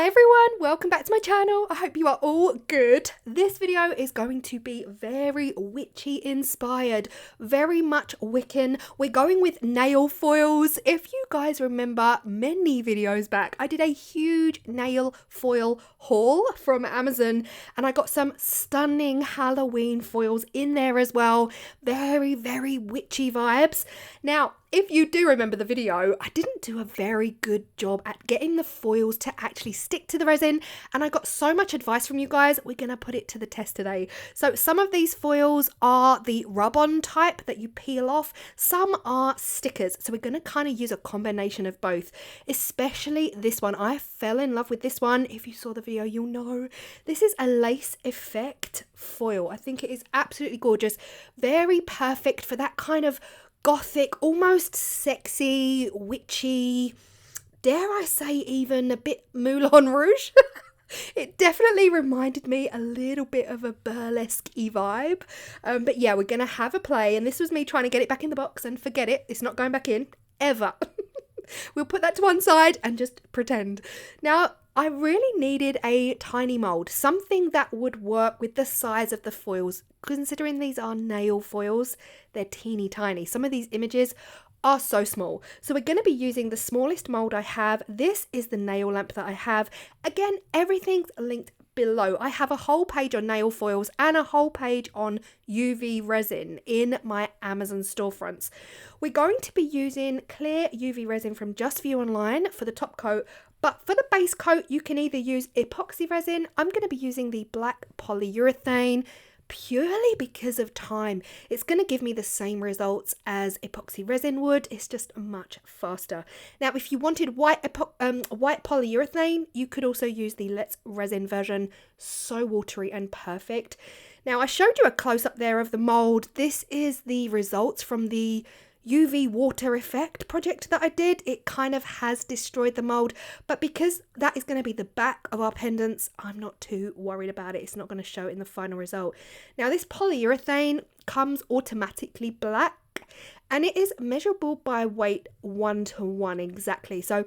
Hi everyone, welcome back to my channel. I hope you are all good. This video is going to be very witchy inspired, very much Wiccan. We're going with nail foils. If you guys remember many videos back, I did a huge nail foil haul from Amazon and I got some stunning Halloween foils in there as well. Very witchy vibes. Now, if you do remember the video, I didn't do a very good job at getting the foils to actually stick to the resin, and I got so much advice from you guys. We're going to put it to the test today. So some of these foils are the rub-on type that you peel off. Some are stickers. So we're going to kind of use a combination of both, especially this one. I fell in love with this one. If you saw the video, you'll know. This is a lace effect foil. I think it is absolutely gorgeous. Very perfect for that kind of gothic, almost sexy, witchy, dare I say even a bit Moulin Rouge. It definitely reminded me a little bit of a burlesque-y vibe. But yeah, we're going to have a play, and this was me trying to get it back in the box, and forget it, it's not going back in, ever. We'll put that to one side and just pretend. Now, I really needed a tiny mould, something that would work with the size of the foils. Considering these are nail foils, they're teeny tiny. Some of these images are so small. So we're going to be using the smallest mould I have. This is the nail lamp that I have. Again, everything's linked below. I have a whole page on nail foils and a whole page on UV resin in my Amazon storefronts. We're going to be using clear UV resin from Just For You Online for the top coat. But for the base coat, you can either use epoxy resin. I'm going to be using the black polyurethane purely because of time. It's going to give me the same results as epoxy resin would. It's just much faster. Now, if you wanted white polyurethane, you could also use the Let's Resin version. So watery and perfect. Now, I showed you a close-up there of the mold. This is the results from the UV water effect project that I did. It kind of has destroyed the mold, but because that is going to be the back of our pendants, I'm not too worried about it. It's not going to show in the final result. Now, this polyurethane comes automatically black, and it is measurable by weight 1:1 exactly. So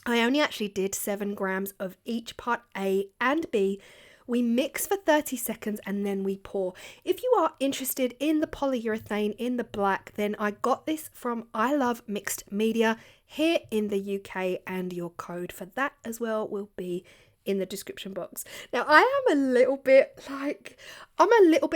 I only actually did 7 grams of each part A and B. We mix for 30 seconds and then we pour. If you are interested in the polyurethane in the black, then I got this from I Love Mixed Media here in the UK, and your code for that as well will be in the description box. Now, I'm a little bit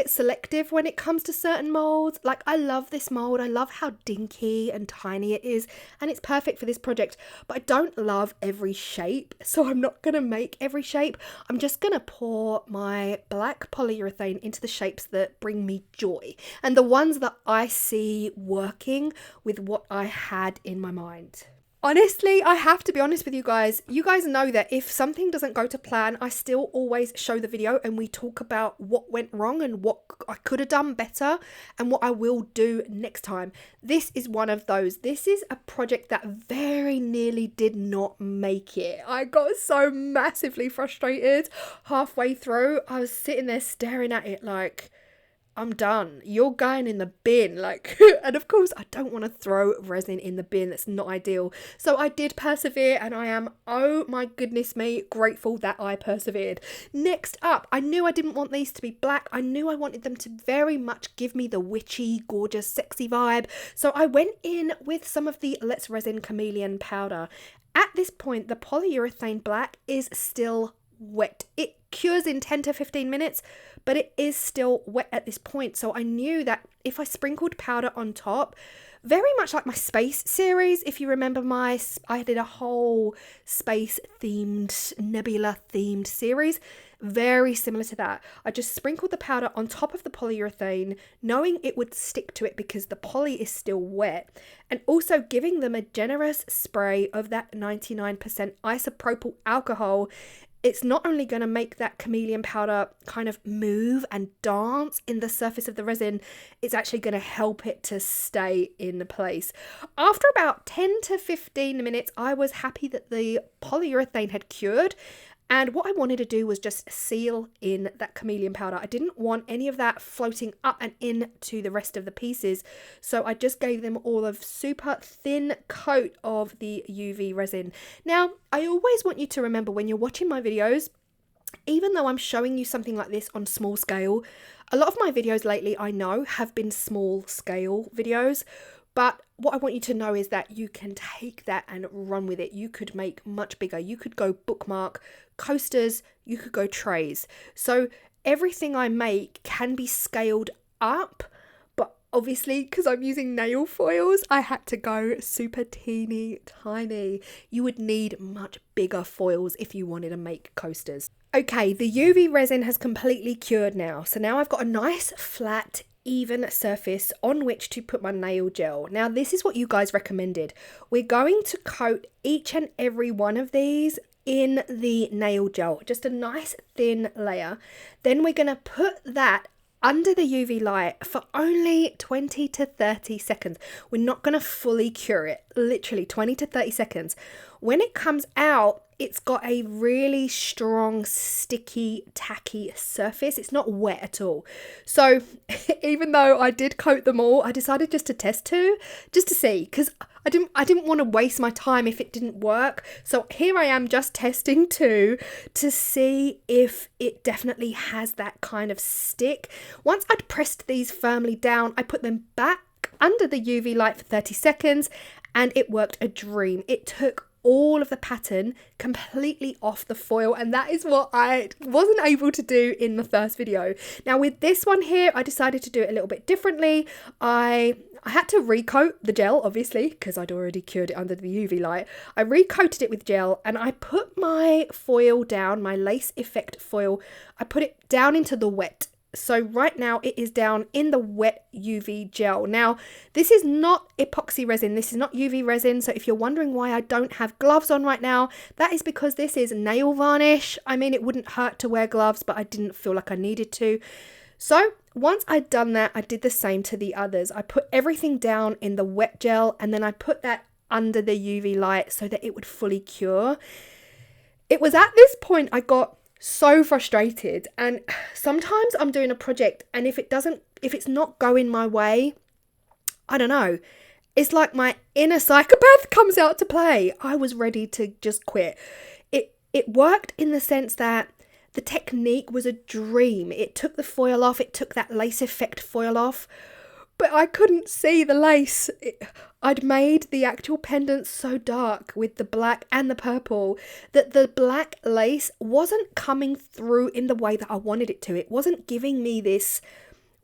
selective when it comes to certain molds. Like, I love this mold. I love how dinky and tiny it is, and it's perfect for this project, but I don't love every shape, so I'm not gonna make every shape. I'm just gonna pour my black polyurethane into the shapes that bring me joy and the ones that I see working with what I had in my mind. Honestly, I have to be honest with you guys. You guys know that if something doesn't go to plan, I still always show the video and we talk about what went wrong and what I could have done better and what I will do next time. This is one of those. This is a project that very nearly did not make it. I got so massively frustrated halfway through. I was sitting there staring at it like, I'm done. You're going in the bin. Like, and of course I don't want to throw resin in the bin. That's not ideal. So I did persevere, and I am, oh my goodness me, grateful that I persevered. Next up, I knew I didn't want these to be black. I knew I wanted them to very much give me the witchy, gorgeous, sexy vibe. So I went in with some of the Let's Resin Chameleon powder. At this point, the polyurethane black is still wet. It cures in 10 to 15 minutes, but it is still wet at this point. So I knew that if I sprinkled powder on top, very much like my space series, if you remember I did a whole space themed, nebula themed series, very similar to that. I just sprinkled the powder on top of the polyurethane, knowing it would stick to it because the poly is still wet, and also giving them a generous spray of that 99% isopropyl alcohol. It's not only going to make that chameleon powder kind of move and dance in the surface of the resin, it's actually going to help it to stay in place. After about 10 to 15 minutes, I was happy that the polyurethane had cured. And what I wanted to do was just seal in that Chameleon powder. I didn't want any of that floating up and into the rest of the pieces. So I just gave them all a super thin coat of the UV resin. Now, I always want you to remember when you're watching my videos, even though I'm showing you something like this on small scale, a lot of my videos lately, I know, have been small scale videos. But what I want you to know is that you can take that and run with it. You could make much bigger. You could go bookmark, coasters, you could go trays. So everything I make can be scaled up, but obviously because I'm using nail foils, I had to go super teeny tiny. You would need much bigger foils if you wanted to make coasters. Okay, the UV resin has completely cured now. So now I've got a nice flat even surface on which to put my nail gel. Now this is what you guys recommended. We're going to coat each and every one of these in the nail gel, just a nice thin layer. Then we're going to put that under the UV light for only 20 to 30 seconds. We're not going to fully cure it, literally 20 to 30 seconds. When it comes out, it's got a really strong, sticky, tacky surface. It's not wet at all. So even though I did coat them all, I decided just to test two, just to see, because I didn't want to waste my time if it didn't work. So here I am just testing two to see if it definitely has that kind of stick. Once I'd pressed these firmly down, I put them back under the UV light for 30 seconds and it worked a dream. It took all of the pattern completely off the foil, and that is what I wasn't able to do in the first video. Now with this one here, I decided to do it a little bit differently. I had to recoat the gel, obviously, because I'd already cured it under the UV light. I recoated it with gel and I put my foil down, my lace effect foil, I put it down into the wet. So right now it is down in the wet UV gel. Now, this is not epoxy resin. This is not UV resin. So if you're wondering why I don't have gloves on right now, that is because this is nail varnish. I mean, it wouldn't hurt to wear gloves, but I didn't feel like I needed to. So once I'd done that, I did the same to the others. I put everything down in the wet gel and then I put that under the UV light so that it would fully cure. It was at this point I got so frustrated, and sometimes I'm doing a project and if it's not going my way, I don't know, it's like my inner psychopath comes out to play. I was ready to just quit. It worked in the sense that the technique was a dream. It took the foil off, it took that lace effect foil off, but I couldn't see the lace. I'd made the actual pendants so dark with the black and the purple that the black lace wasn't coming through in the way that I wanted it to. It wasn't giving me this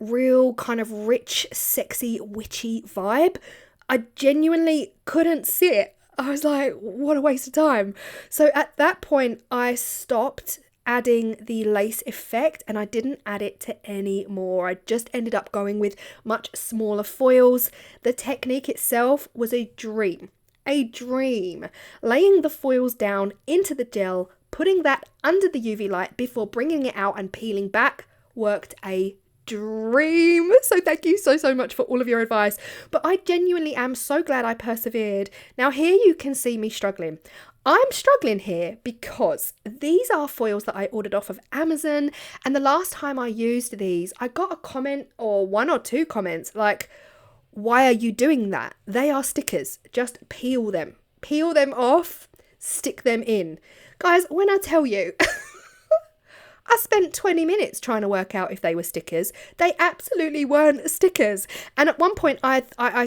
real kind of rich, sexy, witchy vibe. I genuinely couldn't see it. I was like, what a waste of time. So at that point, I stopped adding the lace effect and I didn't add it to any more. I just ended up going with much smaller foils. The technique itself was a dream. Laying the foils down into the gel, putting that under the UV light before bringing it out and peeling back worked a dream. So thank you so much for all of your advice, but I genuinely am so glad I persevered. Now here you can see me struggling. I'm struggling here because these are foils that I ordered off of Amazon, and the last time I used these, I got a comment or one or two comments like, why are you doing that? They are stickers. Just peel them off, stick them in. Guys, when I tell you, I spent 20 minutes trying to work out if they were stickers. They absolutely weren't stickers. And at one point, I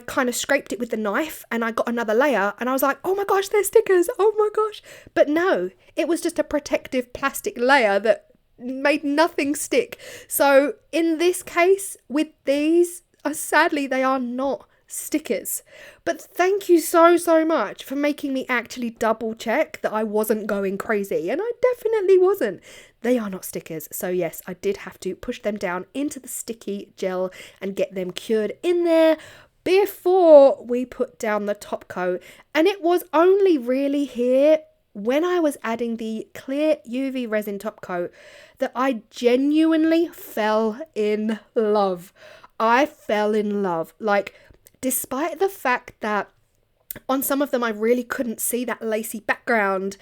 kind of scraped it with the knife and I got another layer and I was like, oh my gosh, they're stickers. Oh my gosh. But no, it was just a protective plastic layer that made nothing stick. So in this case, with these, sadly, they are not stickers. But thank you so much for making me actually double check that I wasn't going crazy, and I definitely wasn't. They are not stickers. So yes, I did have to push them down into the sticky gel and get them cured in there before we put down the top coat. And it was only really here when I was adding the clear UV resin top coat that I genuinely fell in love. I fell in love. Like, despite the fact that on some of them I really couldn't see that lacy background,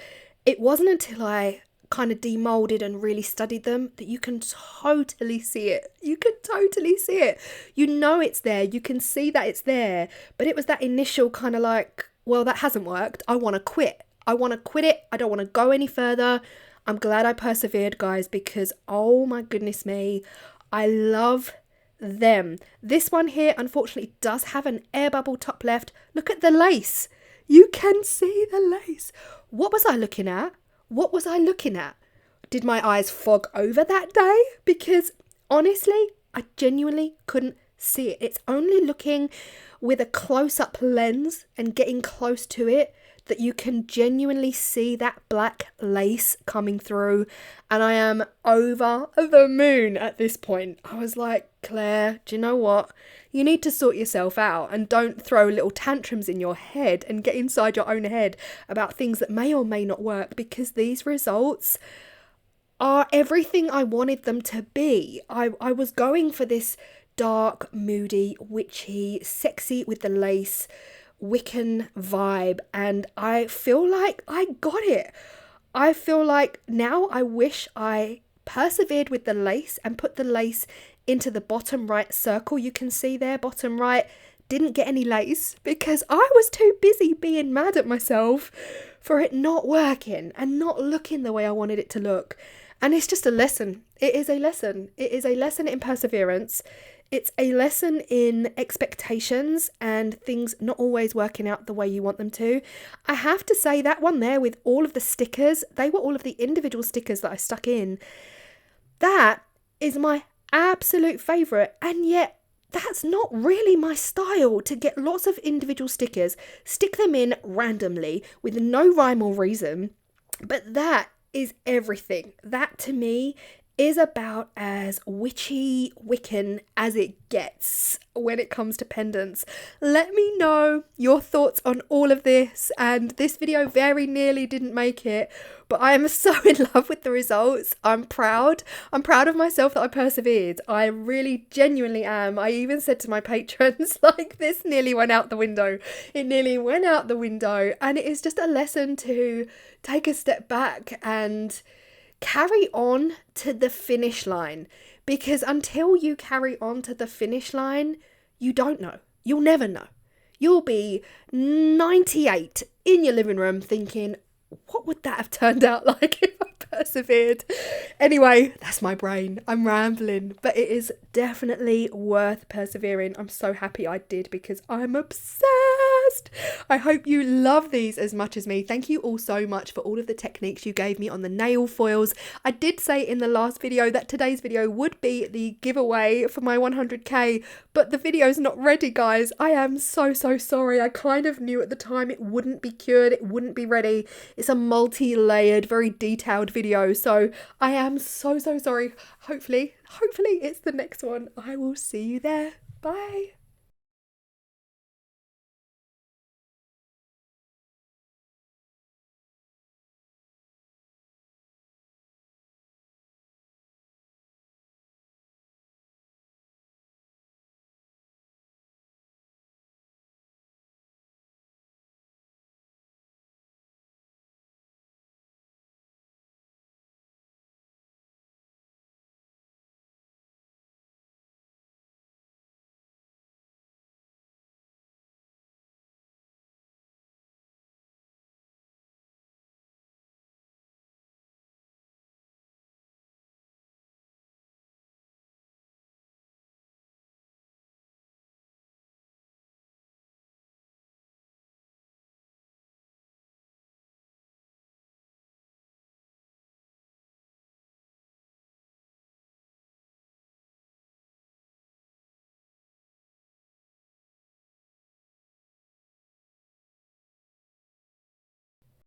it wasn't until I kind of demolded and really studied them, that you can totally see it. You can totally see it. You know it's there. You can see that it's there. But it was that initial kind of like, well, that hasn't worked. I want to quit. I want to quit it. I don't want to go any further. I'm glad I persevered, guys, because oh my goodness me, I love them. This one here, unfortunately, does have an air bubble top left. Look at the lace. You can see the lace. What was I looking at? What was I looking at? Did my eyes fog over that day? Because honestly, I genuinely couldn't see it. It's only looking with a close-up lens and getting close to it that you can genuinely see that black lace coming through. And I am over the moon at this point. I was like, Claire, do you know what? You need to sort yourself out and don't throw little tantrums in your head and get inside your own head about things that may or may not work, because these results are everything I wanted them to be. I was going for this dark, moody, witchy, sexy with the lace, Wiccan vibe, and I feel like I got it. I feel like now I wish I persevered with the lace and put the lace into the bottom right circle. You can see there, bottom right, didn't get any lace because I was too busy being mad at myself for it not working and not looking the way I wanted it to look. And it's just a lesson. It is a lesson. It is a lesson in perseverance. It's a lesson in expectations and things not always working out the way you want them to. I have to say that one there with all of the stickers, they were all of the individual stickers that I stuck in. That is my absolute favourite, and yet that's not really my style, to get lots of individual stickers, stick them in randomly with no rhyme or reason. But that is everything. That to me is about as witchy Wiccan as it gets when it comes to pendants. Let me know your thoughts on all of this, and this video very nearly didn't make it, but I am so in love with the results. I'm proud of myself that I persevered. I really genuinely am. I even said to my patrons, like, this nearly went out the window. It nearly went out the window, and it is just a lesson to take a step back and carry on to the finish line, because until you carry on to the finish line, you don't know. You'll never know. You'll be 98 in your living room thinking, what would that have turned out like if I persevered? Anyway, that's my brain. I'm rambling, but it is definitely worth persevering. I'm so happy I did because I'm obsessed. I hope you love these as much as me. Thank you all so much for all of the techniques you gave me on the nail foils. I did say in the last video that today's video would be the giveaway for my 100k, but the video's not ready, guys. I am so sorry. I kind of knew at the time it wouldn't be cured, it wouldn't be ready. It's a multi-layered, very detailed video, so I am so sorry. Hopefully it's the next one. I will see you there. Bye.